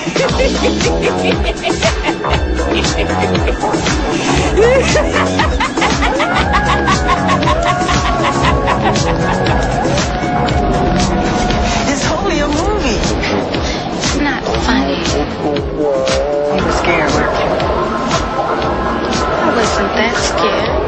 It's only a movie. It's not funny. You were scared, weren't you? I wasn't that scared.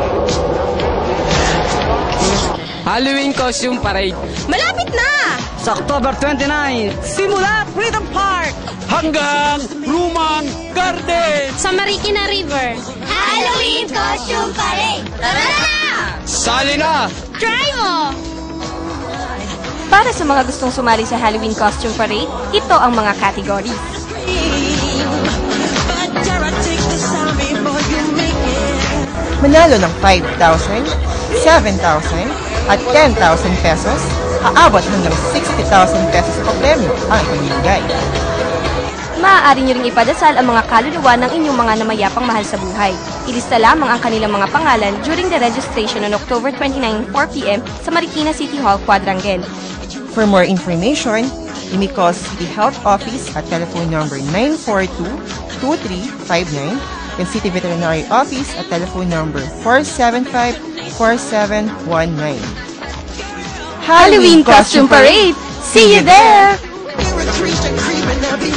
Halloween Costume Parade. Malapit na! Sa October 29, Simula Freedom Park! hanggang Lumang Garden. Sa Marikina River. Halloween Costume Parade! Tara na! Sali na! Try mo! Para sa mga gustong sumali sa Halloween Costume Parade, ito ang mga categories. Manalo ng 5,000, 7,000, at 10,000 pesos, aabot hanggang 60,000 pesos sa premyo ang ipamimigay. Maaari nyo ring ipadasal ang mga kaluluwa ng inyong mga namayapang mahal sa buhay. Ilista lamang ang kanilang mga pangalan during the registration on October 29, 4 p.m. sa Marikina City Hall, Quadrangle. For more information, you may call City Health Office at telephone number 942-2359 and City Veterinary Office at telephone number 475-4719. Halloween Costume Parade! See you there! You're a creature creeping every